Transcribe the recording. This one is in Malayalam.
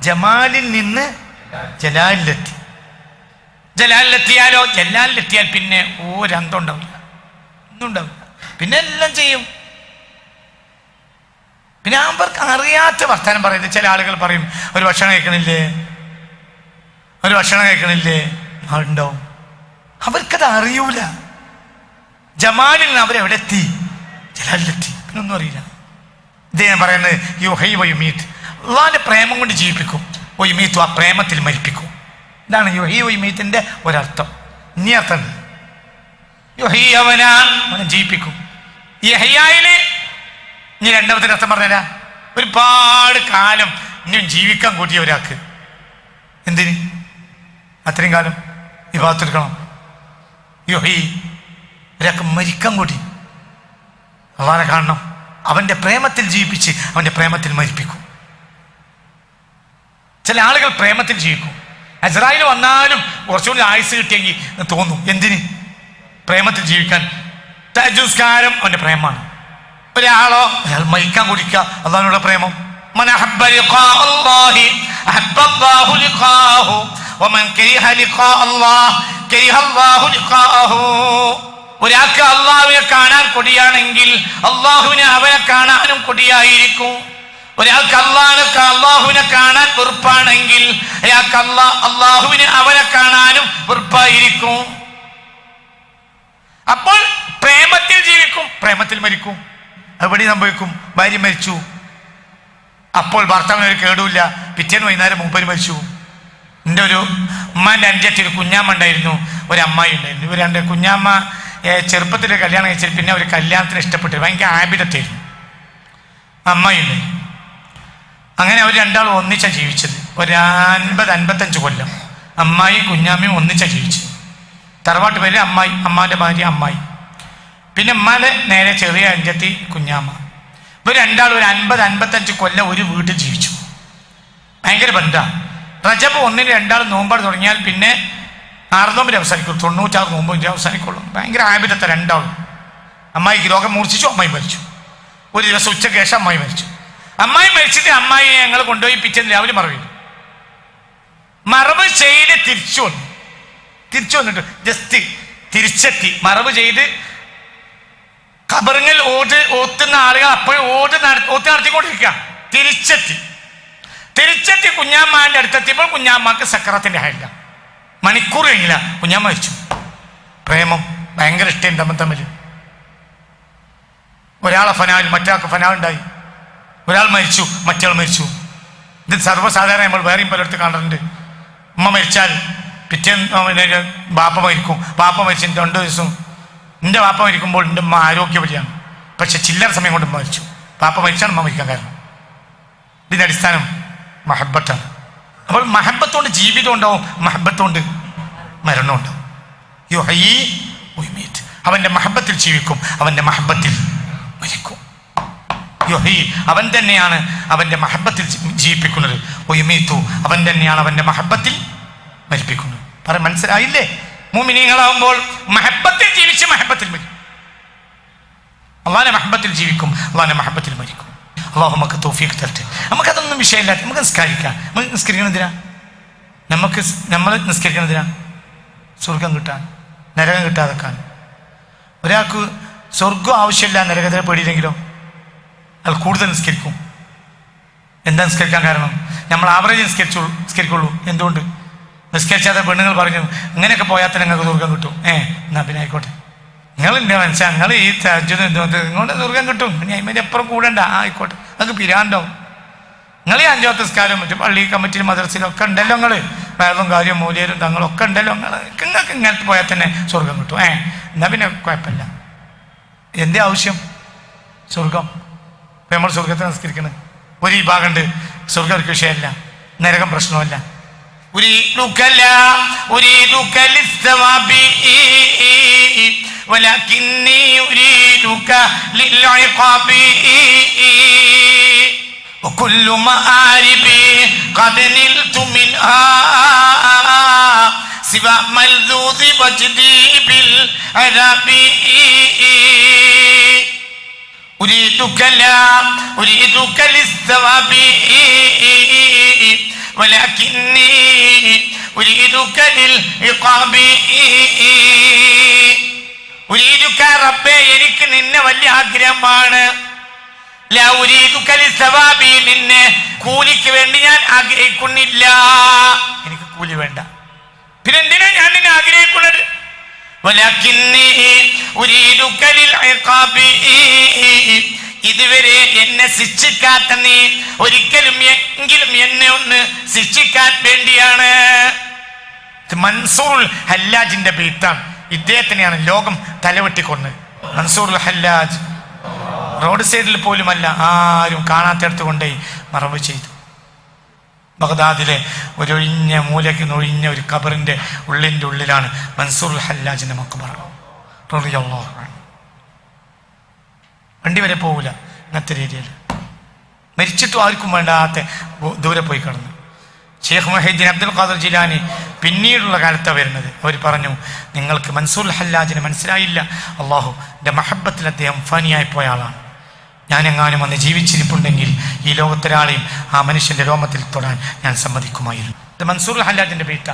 ജമാലിൽ നിന്ന് ജലാലിലെത്തി. ജലാലിലെത്തിയാലോ, ജലാലിലെത്തിയാൽ പിന്നെ ഒരന്തം ഉണ്ടാവില്ല, ഒന്നും ഉണ്ടാവില്ല. പിന്നെ എല്ലാം ചെയ്യും. പിന്നെ അവർക്ക് അറിയാത്ത വർത്താനം പറയുന്നത്. ചില ആളുകൾ പറയും, ഒരു ഭക്ഷണം കഴിക്കണില്ലേ, ഒരു ഭക്ഷണം കഴിക്കണില്ലേ, ഉണ്ടാവും. അവർക്കത് അറിയൂല. ജമാലിൽ നിന്ന് അവരെവിടെ എത്തി? ജലാലിലെത്തി. പിന്നെ ഒന്നും അറിയില്ല. ഇദ്ദേഹം പറയുന്നത് യുഹൈ വയുമീത്ത്, അള്ളാന്റെ പ്രേമം കൊണ്ട് ജീവിപ്പിക്കും. വയുമീത്തു, ആ പ്രേമത്തിൽ മരിപ്പിക്കും. ഇതാണ് യുഹൈ വയുമീത്തിന്റെ ഒരർത്ഥം. ഇനി അർത്ഥം യുഹൈ, അവനെ ജീവിപ്പിക്കും. യഹ്യായില് ഇനി രണ്ടാമത്തെ അർത്ഥം പറഞ്ഞാ, ഒരുപാട് കാലം ഇനിയും ജീവിക്കാൻ കൂട്ടിയ ഒരാൾക്ക്. എന്തിന് അത്രയും കാലം ഇബാദത്തെടുക്കണം? യുഹൈ, ഒരാൾക്ക് മരിക്കാൻ കൂടി. അള്ളാനെ കാണണം, അവന്റെ പ്രേമത്തിൽ ജീവിപ്പിച്ച് അവന്റെ പ്രേമത്തിൽ മരിപ്പിക്കും. ചില ആളുകൾ പ്രേമത്തിൽ ജീവിക്കും. അസ്രായേൽ വന്നാലും കുറച്ചുകൂടി ആയുസ് കിട്ടിയെങ്കിൽ തോന്നും. എന്തിന്? പ്രേമത്തിൽ ജീവിക്കാൻ. തഹജ്ജുദ് അവന്റെ പ്രേമമാണ്. ഒരാളോ അയാൾ മരിക്കാൻ കുടിക്കുക, അതാണ് പ്രേമം. ഒരാൾക്ക് അള്ളാഹുവിനെ കാണാൻ കൊടിയാണെങ്കിൽ അള്ളാഹുവിനെ അവനെ കാണാനും കൊടിയായിരിക്കും. ഒരാൾക്ക് അള്ളാഹുവിനെ കാണാൻ വെറുപ്പാണെങ്കിൽ അയാൾക്ക് അള്ളാഹുവിനെ അവനെ കാണാനും വെറുപ്പായിരിക്കും. അപ്പോൾ പ്രേമത്തിൽ ജീവിക്കും, പ്രേമത്തിൽ മരിക്കും. എവിടെ സംഭവിക്കും? ഭാര്യ മരിച്ചു, അപ്പോൾ ഭർത്താവിന് ഒരു കേടുമില്ല, പിറ്റേന്ന് വൈകുന്നേരം മൂപ്പര് മരിച്ചു. എൻ്റെ ഒരു ഉമ്മാൻ്റെ അഞ്ചത്തി ഒരു കുഞ്ഞാമ്മ ഉണ്ടായിരുന്നു, ഒരു അമ്മായി ഉണ്ടായിരുന്നു. ഇവർ രണ്ട് കുഞ്ഞാമ്മ ചെറുപ്പത്തിൽ കല്യാണം കഴിച്ചിട്ട് പിന്നെ ഒരു കല്യാണത്തിന് ഇഷ്ടപ്പെട്ടു, ഭയങ്കര ആബിദത്തായിരുന്നു. അമ്മായി ഉണ്ടായി. അങ്ങനെ അവർ രണ്ടാളും ഒന്നിച്ചാണ് ജീവിച്ചത്. ഒരു 50-55 കൊല്ലം അമ്മായിയും കുഞ്ഞാമ്മയും ഒന്നിച്ചാണ് ജീവിച്ചത്. തറവാട്ട് പേര് അമ്മായി, അമ്മാന്റെ ഭാര്യ അമ്മായി. പിന്നെ ഉമ്മാന്റെ നേരെ ചെറിയ അഞ്ചത്തി കുഞ്ഞാമ്മ. ഇവർ രണ്ടാളും ഒരു 50-55 കൊല്ലം ഒരു വീട്ടിൽ ജീവിച്ചു. ഭയങ്കര ബന്ധമാണ്. റജബ് 1-ന് രണ്ടാളും നോമ്പാട് തുടങ്ങിയാൽ പിന്നെ 6 നോമ്പിന് അവസാനിക്കുള്ളൂ, 96 നോമ്പിന് അവസാനിക്കുള്ളൂ. ഭയങ്കര ആബിദത്ത രണ്ടാളും. അമ്മായിക്ക് രോഗം മൂർച്ഛിച്ചു, അമ്മായി മരിച്ചു. ഒരു ദിവസം ഉച്ചയ്ക്ക് ശേഷം അമ്മായി മരിച്ചു. അമ്മായി മരിച്ചിട്ട് അമ്മായിയെ ഞങ്ങൾ കൊണ്ടുപോയി പിറ്റേന്ന് രാവിലെ മറവ് ചെയ്തു. മറവ് ചെയ്ത് തിരിച്ചു വന്നിട്ട് ജസ്റ്റ് തിരിച്ചെത്തി. മറവ് ചെയ്ത് ഖബറിൽ ഓത്തുന്ന ആളുകൾ അപ്പോഴും ഓത്ത് നടത്തിക്കൊണ്ടിരിക്കുക. തിരിച്ചെത്തി കുഞ്ഞാമ്മാന്റെ അടുത്തെത്തിയപ്പോൾ കുഞ്ഞാമ്മക്ക് സക്കറാത്തിന്റെ ഹായില്ല. മണിക്കൂർ കഴിഞ്ഞില്ല, കുഞ്ഞാമ്മ മരിച്ചു. പ്രേമം ഭയങ്കര ഇഷ്ടം തമ്മിൽ. ഒരാളെ ഫനാൽ, മറ്റൊരാൾക്ക് ഫനാൽ ഉണ്ടായി. ഒരാൾ മരിച്ചു, മറ്റയാൾ മരിച്ചു. ഇത് സർവ്വസാധാരണ നമ്മൾ വേറെയും പലയിടത്ത് കാണുന്നുണ്ട്. ഉമ്മ മരിച്ചാൽ പിറ്റേന്ന് ബാപ്പ മരിക്കും. ബാപ്പ മരിച്ചു 2 ദിവസം. എൻ്റെ ബാപ്പ മരിക്കുമ്പോൾ എൻ്റെ ഉമ്മ ആരോഗ്യവതിയാണ്, പക്ഷെ ചില്ലറ സമയം കൊണ്ട് ഉമ്മ മരിച്ചു. ബാപ്പ മരിച്ചാണ് ഉമ്മ മരിക്കാൻ കാരണം. ഇതിൻ്റെ അടിസ്ഥാനം മഹബത്താണ്. അപ്പോൾ മഹബത്തോണ്ട് ജീവിതം ഉണ്ടാവും, മഹബത്തോണ്ട് മരണം ഉണ്ടാവും. യുഹയ്യി വയുമീത്ത്, അവന്റെ മഹബത്തിൽ ജീവിക്കും, അവന്റെ മഹബത്തിൽ മരിക്കും. യുഹയ്യി, അവൻ തന്നെയാണ് അവന്റെ മഹബത്തിൽ ജീവിപ്പിക്കുന്നത്. വയുമീത്തു, അവൻ തന്നെയാണ് അവന്റെ മഹബത്തിൽ മരിപ്പിക്കുന്നത്. മനസ്സിലായില്ലേ? മുഅ്മിനീങ്ങളാവുമ്പോൾ മഹബത്തിൽ ജീവിച്ച് മഹബത്തിൽ മരിക്കും. അള്ളാന്റെ മഹബത്തിൽ ജീവിക്കും, അള്ളാന്റെ മഹബത്തിൽ മരിക്കും. അള്ളാഹു നമുക്ക് തൗഫീഖ് തരട്ടെ. നമുക്കതൊന്നും വിഷയമില്ല. നമുക്ക് നിസ്കരിക്കാം. നമ്മൾ നിസ്കരിക്കണതിനാ? നമ്മൾ നിസ്കരിക്കണതിനാ? സ്വർഗം കിട്ടാൻ, നരകം കിട്ടാതെക്കാൻ. ഒരാൾക്ക് സ്വർഗം ആവശ്യമില്ല, നരകത്തിനെ പേടിയില്ലെങ്കിലോ അത് കൂടുതൽ നിസ്കരിക്കും. എന്താ നിസ്കരിക്കാൻ കാരണം? നമ്മൾ ആവറേജ് നിസ്കരിക്കുള്ളൂ. എന്തുകൊണ്ട്? നിസ്കരിച്ചാതെ പെണ്ണുങ്ങൾ പറഞ്ഞു ഇങ്ങനെയൊക്കെ പോയാൽ തന്നെ നിങ്ങൾക്ക് സ്വർഗം കിട്ടും. എന്നാ പിന്നെ ആയിക്കോട്ടെ, നിങ്ങൾ എൻ്റെ മനസ്സിലാ, നിങ്ങൾ ഈ നിങ്ങളുടെ സ്വർഗം കിട്ടും, ഇനി അതിൻ്റെ എപ്പുറം കൂടണ്ട. ആയിക്കോട്ടെ, നിങ്ങൾക്ക് പിരാണ്ടോ. നിങ്ങൾ ഈ 5 വക്ത് നിസ്കാരം മറ്റും പള്ളി കമ്മിറ്റിയിലും മദ്രസയിലും ഒക്കെ ഉണ്ടല്ലോ. നിങ്ങൾ വേറെയും കാര്യം മൂല്യരും തങ്ങളൊക്കെ ഉണ്ടല്ലോ. നിങ്ങൾക്ക് ഇങ്ങനത്തെ പോയാൽ തന്നെ സ്വർഗം കിട്ടും. എന്നാ പിന്നെ കുഴപ്പമില്ല. എന്തേ ആവശ്യം? സ്വർഗം. ഇപ്പം നമ്മൾ സ്വർഗത്തെ നിസ്കരിക്കുന്നത് ഒരു ഈ ഭാഗമുണ്ട്. സ്വർഗം ഒരു വിഷയമല്ല, നരകം പ്രശ്നമല്ല. وكل مآربي قد نلت منها سوى ملذوذ وجدي بالعرب أريدك للثواب വലകിന്നി ഉരീദുക ലിൽഇഖാബി ഉരീദുക റബ്ബേ എനിക്ക് നിന്നെ വലിയ ആഗ്രഹമാണ് ലാ ഉരീദുക ലിസവാബി നിന്നെ കൂലിക്ക് വേണ്ടി ഞാൻ ആഗ്രഹിക്കുന്നില്ല എനിക്ക് കൂലി വേണ്ട പിന്നെ എന്തിനാ ഞാൻ നിന്നെ ആഗ്രഹിക്കുന്നത് വലകിന്നി ഉരീദുക ലിൽഇഖാബി ഇതുവരെ എന്നെ ശിക്ഷിക്കാത്ത നീ ഒരിക്കലും എങ്കിലും എന്നെ ഒന്ന് ശിക്ഷിക്കാൻ വേണ്ടിയാണ്. മൻസൂർ ഹല്ലാജിന്റെ ബെയ്ത്താണ്. ഇദ്ദേഹത്തിനെയാണ് ലോകം തലവെട്ടിക്കൊണ്ടത്. മൻസൂർ ഹല്ലാജ് റോഡ് സൈഡിൽ പോലുമല്ല, ആരും കാണാത്തടത്ത് കൊണ്ടുപോയി മറവ് ചെയ്തു. ബഗ്ദാദിലെ ഒരൊഴിഞ്ഞ മൂലയ്ക്ക് നൊഴിഞ്ഞ ഒരു ഖബറിന്റെ ഉള്ളിലാണ് മൻസൂർ ഹല്ലാജിന്റെ മഖ്ബറ റളിയല്ലാഹു അൻഹു. വണ്ടി വരെ പോവില്ല അങ്ങനത്തെ രീതിയിൽ മരിച്ചിട്ടും ആർക്കും വേണ്ടാത്ത ദൂരെ പോയി കിടന്നു. ഷെയ്ഖ് മുഹീദ്ദീൻ അബ്ദുൽ ഖാദിർ ജിലാനി പിന്നീടുള്ള കാലത്താണ് വരുന്നത്. അവർ പറഞ്ഞു, നിങ്ങൾക്ക് മൻസൂർ ഹല്ലാജിനെ മനസ്സിലായില്ല, അള്ളാഹുന്റെ മഹബത്തിൽ അദ്ദേഹം ഫാനിയായി പോയ ആളാണ്. ഞാനെങ്ങാനും അന്ന് ജീവിച്ചിരിപ്പുണ്ടെങ്കിൽ ഈ ലോകത്തൊരാളെയും ആ മനുഷ്യന്റെ രോമത്തിൽ തൊടാൻ ഞാൻ സമ്മതിക്കുമായിരുന്നു. ഇത് മൻസൂർ ഹല്ലാജിന്റെ ബെയ്ത്ത.